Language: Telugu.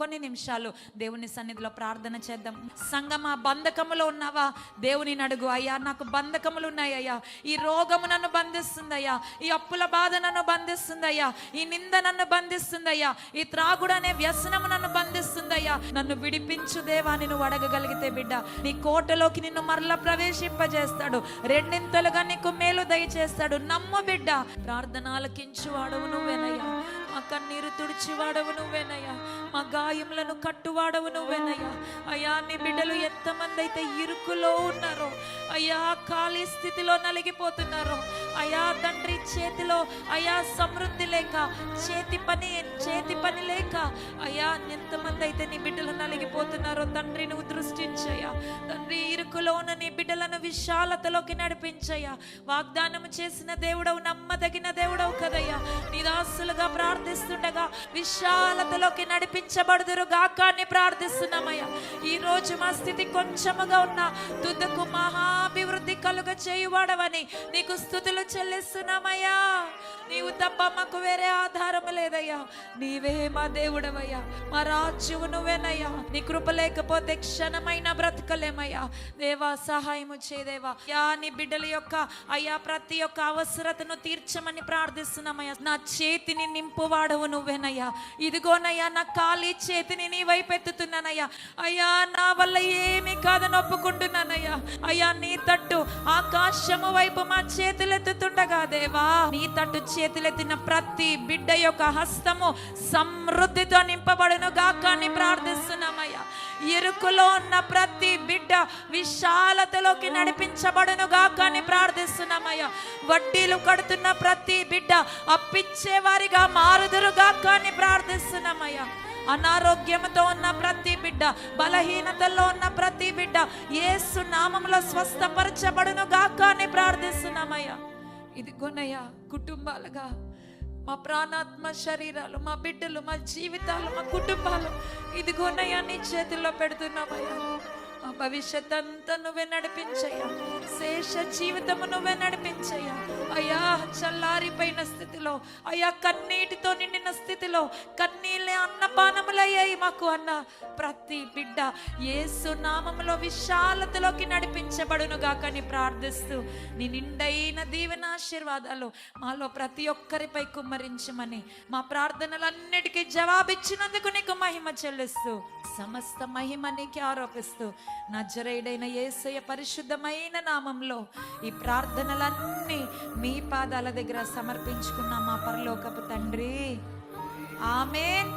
కొన్ని నిమిషాలు దేవుని సన్నిధిలో ప్రార్థన చేద్దాం. సంగమా, బంధకములో ఉన్నావా? దేవుని అడుగు. అయ్యా నాకు బంధకములు ఉన్నాయ్యా, ఈ రోగము నన్ను బంధిస్తుందయ్యా, ఈ అప్పుల బాధ నన్ను బంధిస్తుందయ్యా, ఈ నింద నన్ను బంధిస్తుందయ్యా, ఈ త్రాగుడు అనే వ్యసనము నన్ను బంధిస్తుందయ్యా, నన్ను విడిపించు దేవా. నువ్వు అడగగలిగితే బిడ్డ నీ కోటలోకి నిన్ను మరలా ప్రవేశింపజేస్తాడు, రెండింతలుగా నీకు మేలు దయచేస్తాడు. నమ్ము బిడ్డ. ప్రార్థన ఆలకించు వాడవు నువ్వేనయ్యా, మా కన్నీరు తుడిచి వాడవు నువ్వేనయ్యా, మా గాయములను కట్టువాడవు నువ్వేనయ్యా. అయ్యా నీ బిడ్డలు ఎంతమంది అయితే ఇరుకులో ఉన్నారో అయ్యా, ఖాళీ స్థితిలో నలిగిపోతున్నారో అయ్యా తండ్రి, చేతిలో అయ్యా సమృద్ధి లేక, చేతి పని లేక అయ్యా ఎంతమంది అయితే నీ బిడ్డలు నలిగిపోతున్నారో తండ్రి నువ్వు దృష్టించయ్యా. తండ్రి ఇరుకులో ఉన్న నీ బిడ్డలను విశాలతలోకి నడిపించయ్యా. వాగ్దానం చేసిన దేవుడవు, నమ్మదగిన దేవుడవు కదయ్యా. నీ దాసులుగా ప్రార్థిస్తుండగా విశాలతలోకి నడిపించబడుదురు గాక అని ప్రార్థిస్తున్నామయ్యా. ఈ రోజు మా స్థితి కొంచెముగా ఉన్న తుదకు మహాభివృద్ధి కలుగ చేయువాడవని నీకు స్తుతులు చెల్లిస్తున్నామయ్యా. నీవు తప్ప మాకు వేరే ఆధారము లేదయ్యా. నీవే మా దేవుడవయ్యా, మా రాజ్యువు నువ్వేనయ్యా. నీ కృప లేకపోతే క్షణమైన బ్రతకలేమయ్యా. దేవా సహాయము చేదేవా. యా నీ బిడ్డల యొక్క అయ్యా ప్రతి ఒక్క అవసరతను తీర్చమని ప్రార్థిస్తున్నామయ్యా. నా చేతిని నింపువాడవు నువ్వేనయ్యా. ఇదిగోనయ్యా నా ఖాళీ చేతిని నీ వైపు ఎత్తుతున్నానయ్యా. అయ్యా నా వల్ల ఏమీ కాదని ఒప్పుకుంటున్నానయ్యా. అయ్యా నీ తట్టు ఆకాశము వైపు మా చేతులు ఎత్తుతుండగా దేవా, నీ తట్టు చేతులెత్తిన ప్రతి బిడ్డ యొక్క హస్తము సమృద్ధితో నింపబడును గాక అని ప్రార్థిస్తున్నామయ్యా. ఇరుకులో ఉన్న ప్రతి బిడ్డ విశాలతలోకి నడిపించబడును గాక అని ప్రార్థిస్తున్నామయ్యా. వడ్డీలు కడుతున్న ప్రతి బిడ్డ అప్పిచ్చే వారిగా మారుదురు గాక అని ప్రార్థిస్తున్నామయ్యా. అనారోగ్యంతో ఉన్న ప్రతి బిడ్డ, బలహీనతల్లో ఉన్న ప్రతి బిడ్డ యేసు నామములో స్వస్థపరచబడును గాక అని ప్రార్థిస్తున్నామయ్యా. ఇదిగోనయ్యా కుటుంబాలుగా మా ప్రాణాత్మ శరీరాలు, మా బిడ్డలు, మా జీవితాలు, మా కుటుంబాలు ఇదిగోనయ్యా నీ చేతుల్లో పెడుతున్నామయ్యా. మా భవిష్యత్ అంతా నువ్వే నడిపించయ్యా. శేష జీవితము నువ్వే నడిపించయ్యా. అయ్యా చల్లారిపోయిన స్థితిలో, అయ్యా కన్నీటితో నిండిన స్థితిలో, కన్నీళ్ళే అన్నపానములయ్యాయి మాకు అన్న ప్రతి బిడ్డ యేసు నామములో విశాలతలోకి నడిపించబడును గాక అని ప్రార్థిస్తూ నీ నిండైన దీవెన ఆశీర్వాదాలు మాలో ప్రతి ఒక్కరిపై కుమ్మరించమని, మా ప్రార్థనలన్నిటికీ జవాబిచ్చినందుకు నీకు మహిమ చెల్లిస్తూ, సమస్త మహిమ నీకే ఆరోపిస్తూ నజరేయుడైన యేసయ్య పరిశుద్ధమైన నామంలో ఈ ప్రార్థనలన్నీ మీ పాదాల దగ్గర సమర్పించుకున్న మా పరలోకపు తండ్రి, ఆమేన్.